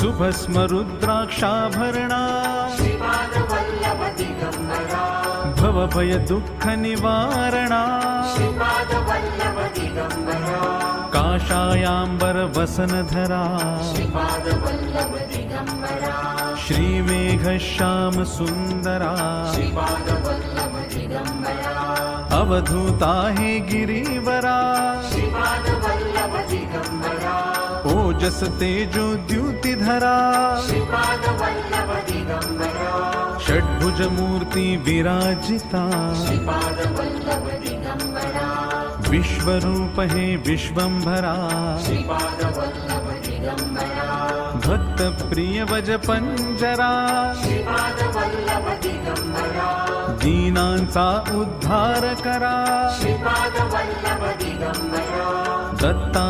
शुभस्म रुद्राक्षाभरणा श्रीपादवल्लभ दिगम्बरा भवभय दुःख निवारणा श्रीपादवल्लभ दिगम्बरा काषायाम्बर वसनधरा श्रीपादवल्लभ दिगम्बरा श्रीमेघश्याम सुन्दरा श्रीपादवल्लभ दिगम्बरा अवधूता हे गिरिवरा श्रीपादवल्लभ दिगम्बरा ओजस तेजो द्युतिधरा श्रीपादवल्लभ दिगम्बरा षड्भुज मूर्ति विराजिता श्रीपादवल्लभ दिगम्बरा विश्वरूप हे विश्वंभरा श्रीपादवल्लभ दिगम्बरा भक्त प्रिय वज पंजरा श्रीपादवल्लभ दिगम्बरा दीनांचा उद्धार करा श्रीपादवल्लभ दिगम्बरा दत्ता